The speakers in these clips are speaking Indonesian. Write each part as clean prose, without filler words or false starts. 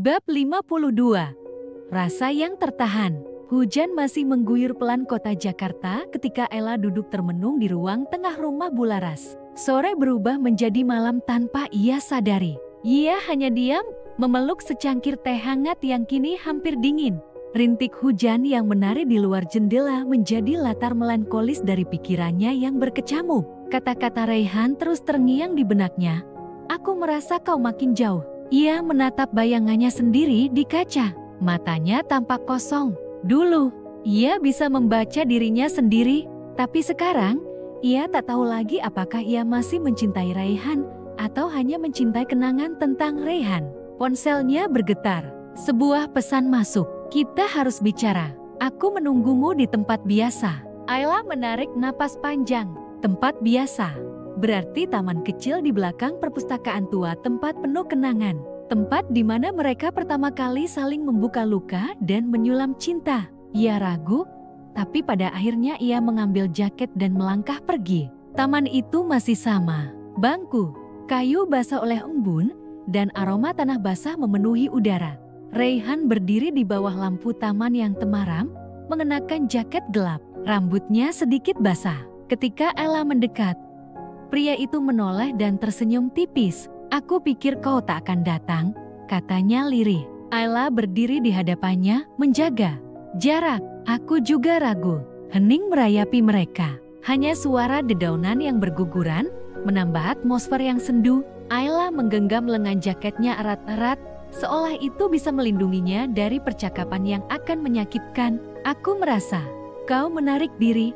Bab 52. Rasa yang tertahan. Hujan masih mengguyur pelan kota Jakarta ketika Ella duduk termenung di ruang tengah rumah Bularas. Sore berubah menjadi malam tanpa ia sadari. Ia hanya diam, memeluk secangkir teh hangat yang kini hampir dingin. Rintik hujan yang menari di luar jendela menjadi latar melankolis dari pikirannya yang berkecamuk. Kata-kata Raihan terus terngiang di benaknya. "Aku merasa kau makin jauh." Ia menatap bayangannya sendiri di kaca. Matanya tampak kosong. Dulu, ia bisa membaca dirinya sendiri. Tapi sekarang, ia tak tahu lagi apakah ia masih mencintai Raihan atau hanya mencintai kenangan tentang Raihan. Ponselnya bergetar. Sebuah pesan masuk. "Kita harus bicara. Aku menunggumu di tempat biasa." Ayla menarik napas panjang. Tempat biasa. Berarti taman kecil di belakang perpustakaan tua, tempat penuh kenangan. Tempat di mana mereka pertama kali saling membuka luka dan menyulam cinta. Ia ragu, tapi pada akhirnya ia mengambil jaket dan melangkah pergi. Taman itu masih sama. Bangku, kayu basah oleh embun, dan aroma tanah basah memenuhi udara. Raihan berdiri di bawah lampu taman yang temaram, mengenakan jaket gelap. Rambutnya sedikit basah. Ketika Ella mendekat, pria itu menoleh dan tersenyum tipis. "Aku pikir kau tak akan datang," katanya lirih. Ayla berdiri di hadapannya, menjaga jarak. "Aku juga ragu." Hening merayapi mereka. Hanya suara dedaunan yang berguguran, menambah atmosfer yang sendu. Ayla menggenggam lengan jaketnya erat-erat, seolah itu bisa melindunginya dari percakapan yang akan menyakitkan. "Aku merasa kau menarik diri,"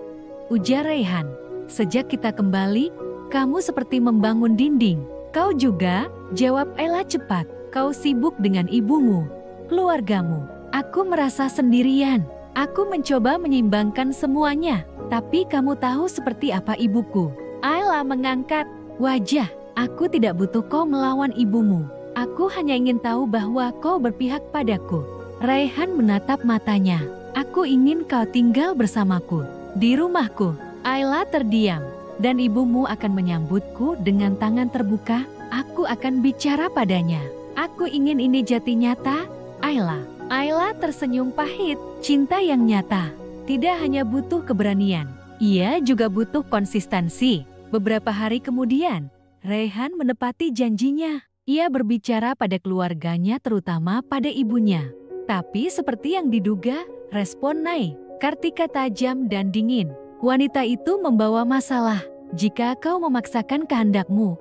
ujar Raihan. "Sejak kita kembali, kamu seperti membangun dinding." "Kau juga," jawab Ella cepat. "Kau sibuk dengan ibumu, keluargamu. Aku merasa sendirian. Aku mencoba menyeimbangkan semuanya. Tapi kamu tahu seperti apa ibuku." Ella mengangkat wajah. "Aku tidak butuh kau melawan ibumu. Aku hanya ingin tahu bahwa kau berpihak padaku." Raihan menatap matanya. "Aku ingin kau tinggal bersamaku, di rumahku." Ella terdiam. "Dan ibumu akan menyambutku dengan tangan terbuka. Aku akan bicara padanya. Aku ingin ini jati nyata, Ayla." Ayla tersenyum pahit. Cinta yang nyata tidak hanya butuh keberanian, ia juga butuh konsistensi. Beberapa hari kemudian, Raihan menepati janjinya. Ia berbicara pada keluarganya, terutama pada ibunya. Tapi seperti yang diduga, respon Nai Kartika tajam dan dingin. "Wanita itu membawa masalah. Jika kau memaksakan kehendakmu,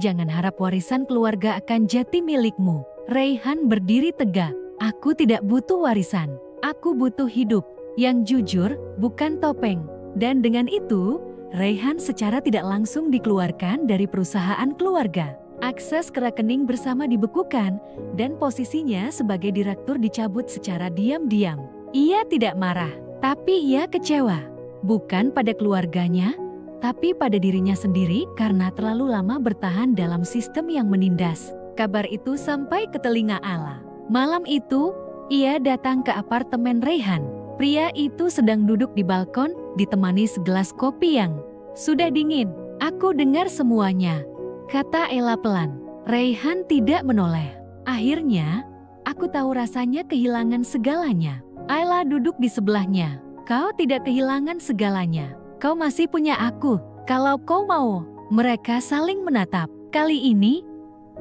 jangan harap warisan keluarga akan jati milikmu." Raihan berdiri tegak. "Aku tidak butuh warisan. Aku butuh hidup yang jujur, bukan topeng." Dan dengan itu, Raihan secara tidak langsung dikeluarkan dari perusahaan keluarga. Akses ke rekening bersama dibekukan, dan posisinya sebagai direktur dicabut secara diam-diam. Ia tidak marah, tapi ia kecewa. Bukan pada keluarganya, tapi pada dirinya sendiri karena terlalu lama bertahan dalam sistem yang menindas. Kabar itu sampai ke telinga Ella. Malam itu, ia datang ke apartemen Raihan. Pria itu sedang duduk di balkon, ditemani segelas kopi yang sudah dingin. "Aku dengar semuanya," kata Ella pelan. Raihan tidak menoleh. "Akhirnya, aku tahu rasanya kehilangan segalanya." Ella duduk di sebelahnya. "Kau tidak kehilangan segalanya. Kau masih punya aku, kalau kau mau." Mereka saling menatap. Kali ini,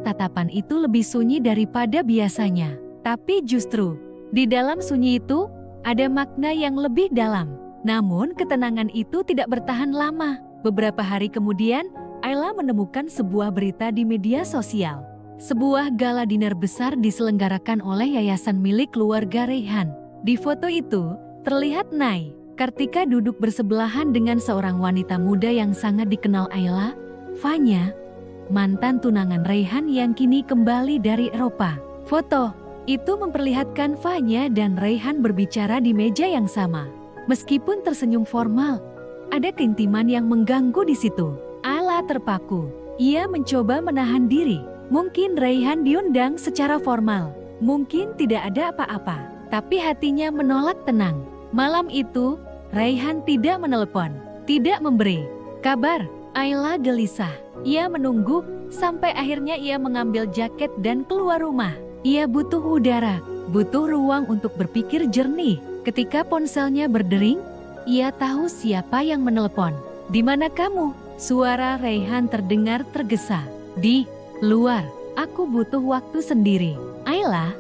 tatapan itu lebih sunyi daripada biasanya. Tapi justru, di dalam sunyi itu, ada makna yang lebih dalam. Namun ketenangan itu tidak bertahan lama. Beberapa hari kemudian, Ayla menemukan sebuah berita di media sosial. Sebuah gala dinner besar diselenggarakan oleh yayasan milik keluarga Raihan. Di foto itu, terlihat Nai Kartika duduk bersebelahan dengan seorang wanita muda yang sangat dikenal Ayla, Fanya, mantan tunangan Raihan yang kini kembali dari Eropa. Foto itu memperlihatkan Fanya dan Raihan berbicara di meja yang sama. Meskipun tersenyum formal, ada keintiman yang mengganggu di situ. Ayla terpaku. Ia mencoba menahan diri. Mungkin Raihan diundang secara formal. Mungkin tidak ada apa-apa. Tapi hatinya menolak tenang. Malam itu, Raihan tidak menelepon, tidak memberi kabar. Ayla gelisah. Ia menunggu sampai akhirnya ia mengambil jaket dan keluar rumah. Ia butuh udara, butuh ruang untuk berpikir jernih. Ketika ponselnya berdering, ia tahu siapa yang menelepon. "Di mana kamu?" Suara Raihan terdengar tergesa. "Di luar, aku butuh waktu sendiri." "Ayla,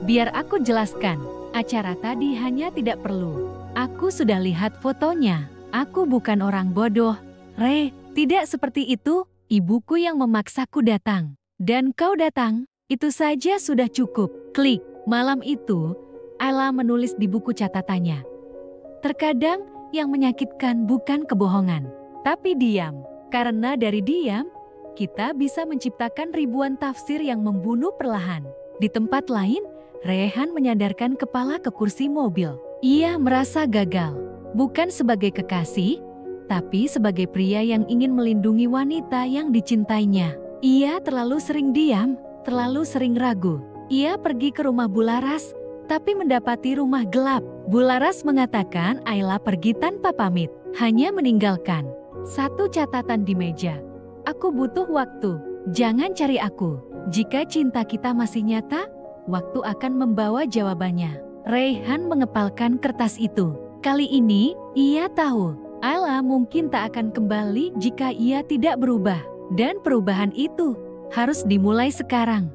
biar aku jelaskan. Acara tadi hanya tidak perlu. Aku sudah lihat fotonya. Aku bukan orang bodoh." "Re, tidak seperti itu. Ibuku yang memaksaku datang. Dan kau datang, itu saja sudah cukup." Klik. Malam itu, Ayla menulis di buku catatannya. Terkadang yang menyakitkan bukan kebohongan, tapi diam. Karena dari diam, kita bisa menciptakan ribuan tafsir yang membunuh perlahan. Di tempat lain, Raihan menyandarkan kepala ke kursi mobil. Ia merasa gagal, bukan sebagai kekasih, tapi sebagai pria yang ingin melindungi wanita yang dicintainya. Ia terlalu sering diam, terlalu sering ragu. Ia pergi ke rumah Bularas, tapi mendapati rumah gelap. Bularas mengatakan Ayla pergi tanpa pamit, hanya meninggalkan satu catatan di meja. "Aku butuh waktu, jangan cari aku. Jika cinta kita masih nyata, waktu akan membawa jawabannya." Raihan mengepalkan kertas itu. Kali ini, ia tahu Ayla mungkin tak akan kembali jika ia tidak berubah. Dan perubahan itu harus dimulai sekarang.